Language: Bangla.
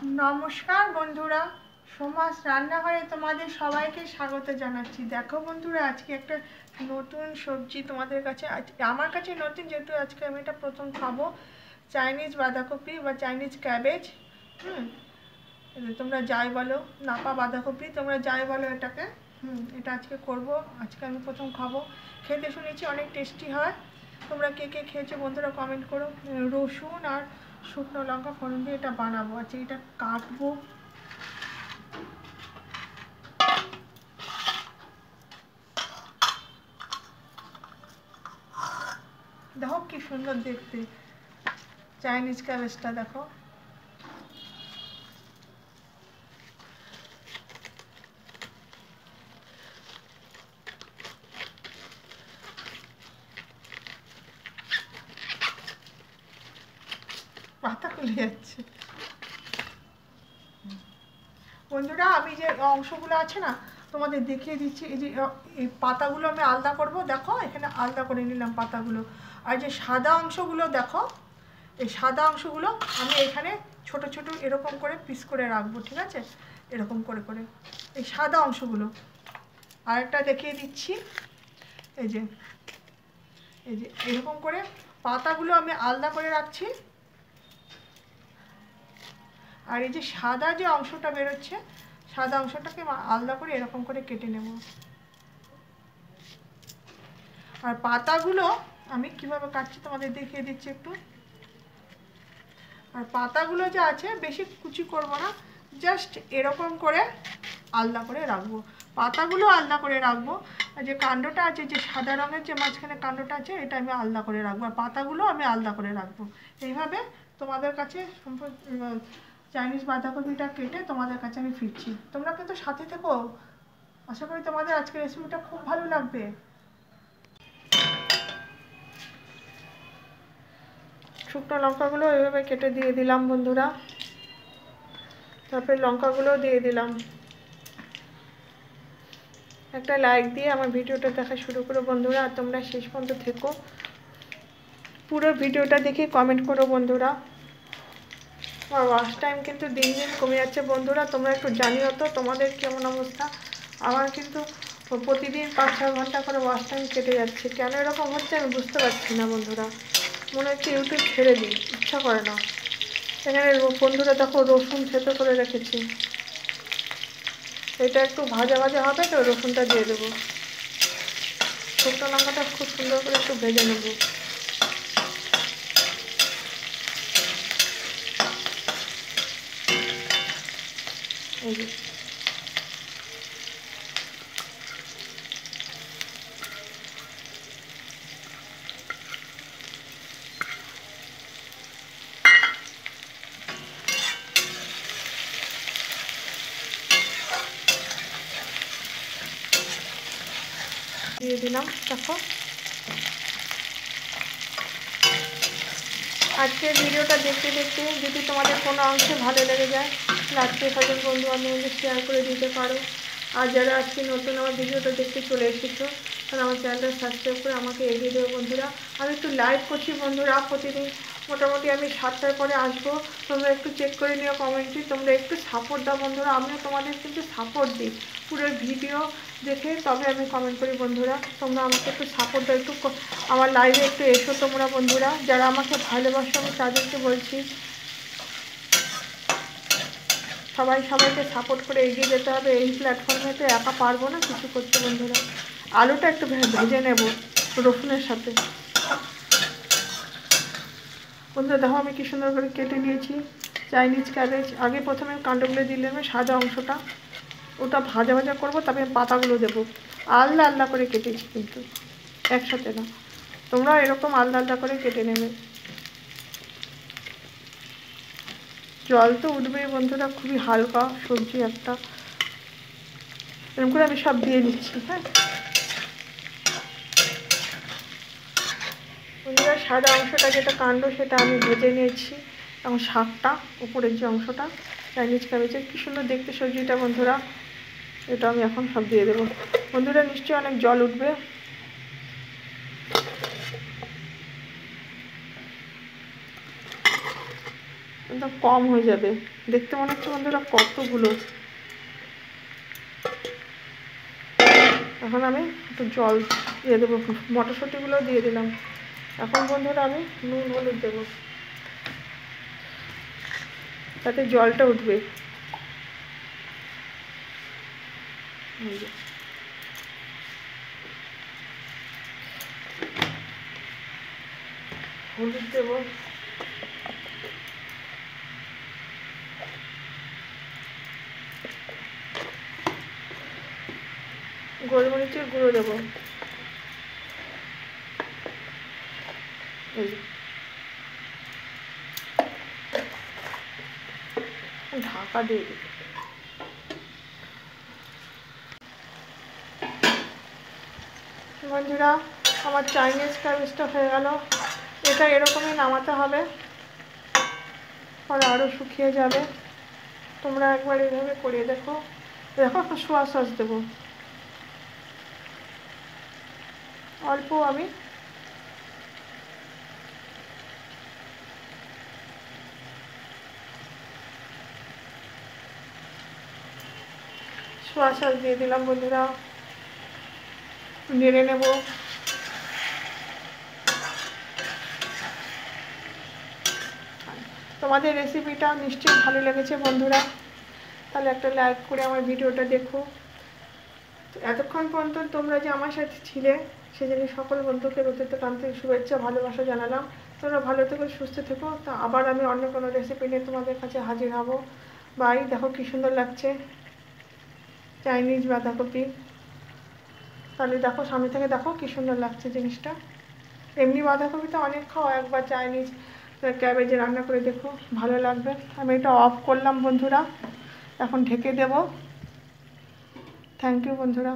নমস্কার বন্ধুরা, সোমাস রান্নাঘরে তোমাদের সবাইকে স্বাগত জানাচ্ছি। দেখো বন্ধুরা, আজকে একটা নতুন সবজি তোমাদের কাছে, আমার কাছে নতুন, যেহেতু আজকে আমি এটা প্রথম খাবো। চাইনিজ বাঁধাকপি বা চাইনিজ ক্যাবেজ। তোমরা যাই বলো, নাপা বাঁধাকপি, তোমরা যাই বলো এটাকে। এটা আজকে করব, আজকে আমি প্রথম খাবো। খেতে শুনেছি অনেক টেস্টি হয়। তোমরা কে কে খেয়েছো বন্ধুরা কমেন্ট করো। রসুন আর শুকনো লঙ্কা ফোড়ন দিয়ে এটা বানাবো। আচ্ছা, এটা কাটবো। দেখো কি সুন্দর দেখতে চাইনিজ ক্যাবেজটা, দেখো। পাতা খুলে যাচ্ছে বন্ধুরা। আমি যে অংশগুলো আছে না, তোমাদের দেখিয়ে দিচ্ছি। এই যে এই পাতাগুলো আমি আলাদা করব, দেখো এখানে আলাদা করে নিলাম পাতাগুলো। আর যে সাদা অংশগুলো দেখো, এই সাদা অংশগুলো আমি এখানে ছোট ছোট এরকম করে পিস করে রাখবো, ঠিক আছে? এরকম করে করে এই সাদা অংশগুলো। আরেকটা দেখিয়ে দিচ্ছি, এই যে এরকম করে পাতাগুলো আমি আলাদা করে রাখছি। আর এই যে সাদা যে অংশটা বেরোচ্ছে, সাদা অংশটাকে আলাদা করে এরকম করে কেটে নেব। আর পাতাগুলো আমি কিভাবে কাটছি তোমাদের দেখিয়ে দিচ্ছি একটু। আর পাতাগুলো যে আছে বেশি কুচি করব না, জাস্ট এরকম করে আলাদা করে রাখবো। পাতাগুলো আলাদা করে রাখবো। আর যে কাণ্ডটা আছে, যে সাদা রঙের যে মাঝখানে কাণ্ডটা আছে, এটা আমি আলাদা করে রাখবো। আর পাতাগুলো আমি আলাদা করে রাখবো। এইভাবে তোমাদের কাছে চাইনিজ বাঁধাকপিটা কেটে তোমাদের কাছে আমি ফিরছি। তোমরা কিন্তু সাথে থেকো, আশা করি তোমাদের আজকের রেসিপিটা খুব ভালো লাগবে। শুকনো লঙ্কাগুলো এইভাবে কেটে দিয়ে দিলাম বন্ধুরা। তারপরে লঙ্কাগুলো দিয়ে দিলাম। একটা লাইক দিয়ে আমার ভিডিওটা দেখা শুরু করো বন্ধুরা। আর তোমরা শেষ পর্যন্ত থেকো, পুরো ভিডিওটা দেখে কমেন্ট করো বন্ধুরা। আমার ওয়াচ টাইম কিন্তু দিন দিন কমে যাচ্ছে বন্ধুরা। তোমরা একটু জানিও তো তোমাদের কেমন অবস্থা। আমার কিন্তু প্রতিদিন 5-6 ঘন্টা করে ওয়াচ টাইম কেটে যাচ্ছে। কেন এরকম হচ্ছে আমি বুঝতে পারছি না বন্ধুরা। মনে হচ্ছে ইউটিউব ছেড়ে দিই, ইচ্ছা করে না। এখানে বন্ধুরা দেখো, রসুন থেতো করে রেখেছি। এটা একটু ভাজা ভাজা হবে তো রসুনটা দিয়ে দেবো। শুকনো লঙ্কাটা খুব সুন্দর করে একটু ভেজে নেব। এই যে দিয়ে দিলাম। দেখো, আজকের ভিডিওটা দেখতে দেখতে যদি তোমাদের কোনো অংশে ভালো লেগে যায়, আত্মীয় স্বজন বন্ধু বান্ধবদের শেয়ার করে দিতে পারো। আর যারা আজকে নতুন আমার ভিডিওটা দেখতে চলে এসেছো, তাহলে আমার চ্যানেলটা সাবস্ক্রাইব করে আমাকে এগিয়ে দেবো বন্ধুরা। আমি একটু লাইভ করছি বন্ধুরা, প্রতিদিন মোটামুটি আমি 7টার পরে আসবো। তোমরা একটু চেক করে নিও কমেন্টে, তোমরা একটু সাপোর্ট দাও বন্ধুরা। আমিও তোমাদের কিন্তু সাপোর্ট দিই, পুরো ভিডিও দেখে তবে আমি কমেন্ট করি বন্ধুরা। তোমরা আমাকে একটু সাপোর্ট দাও, একটু আমার লাইভে একটু এসো তোমরা বন্ধুরা। যারা আমাকে ভালোবাসো আমি তাদেরকে বলছি, সবাইকে সাপোর্ট করে এগিয়ে যেতে হবে। এই প্ল্যাটফর্মে তো একা পারবো না কিছু করতে বন্ধুরা। আলুটা একটু ভেজে নেব রসুনের সাথে বন্ধুরা। দেখো আমি কি সুন্দর করে কেটে নিয়েছি চাইনিজ ক্যাবেজ। আগে প্রথমে কাণ্ডগুলো দিলে আমি সাদা অংশটা, ওটা ভাজা ভাজা করবো, তারপরে পাতাগুলো দেবো। আলাদা আলাদা করে কেটেছি, কিন্তু একসাথে না। তোমরা এরকম আলাদা আলাদা করে কেটে নেবে। জল তো উঠবেই বন্ধুরা, খুবই হালকা সবজি একটা। এরকম করে আমি সব দিয়ে দিচ্ছি। হ্যাঁ বন্ধুরা, সাদা অংশটা যেটা কাণ্ড সেটা আমি ভেজে নিয়েছি। এবং শাকটা, উপরের যে অংশটা চাইনিজ ক্যাবেজের, কি সুন্দর দেখতে সবজিটা বন্ধুরা। এটা আমি এখন সব দিয়ে দেবো বন্ধুরা। নিশ্চয়ই অনেক জল উঠবে। একদম কম হয়ে যাবে। দেখতে মনে হচ্ছে বন্ধুরা কতগুলো। এখন আমি একটু জল দিয়ে দেবো, মটরশুঁটিগুলো দিয়ে দিলাম। এখন বন্ধুরা আমি নুন হলুদ দেবো, তাতে জলটা উঠবে। হলুদ দেবো, গোলমরিচের গুঁড়ো দেবো, ঢাকা দিয়ে দেবো। বন্ধুরা আমার চাইনিজ কামিজটা হয়ে গেল। এটা এরকমই নামাতে হবে, পরে আরও শুকিয়ে যাবে। তোমরা একবার এইভাবে করিয়ে দেখো। দেখো একটা সোয়া সস দেবো অল্প, আমি সোয়া সস দিয়ে দিলাম। বন্ধুরা নেড়ে নেব। তোমাদের রেসিপিটা নিশ্চয়ই ভালো লেগেছে বন্ধুরা, তাহলে একটা লাইক করে আমার ভিডিওটা দেখো। এতক্ষণ পর্যন্ত তোমরা যে আমার সাথে ছিলে সেজন্য সকল বন্ধুকে রোদের আন্তরিক শুভেচ্ছা ভালোবাসা জানালাম। তোমরা ভালো থেকো, সুস্থ থেকো। তা আবার আমি অন্য কোনো রেসিপি নিয়ে তোমাদের কাছে হাজির হব। বাই। দেখো কি সুন্দর লাগছে চাইনিজ বাঁধাকপি। তাহলে দেখো সামনে থেকে দেখো কি সুন্দর লাগছে জিনিসটা। এমনি বাঁধাকপি তো অনেক খাও, একবার চাইনিজ ক্যাবেজে রান্না করে দেখো, ভালো লাগবে। আমি এটা অফ করলাম বন্ধুরা, এখন ঢেকে দেব। থ্যাংক ইউ বন্ধুরা।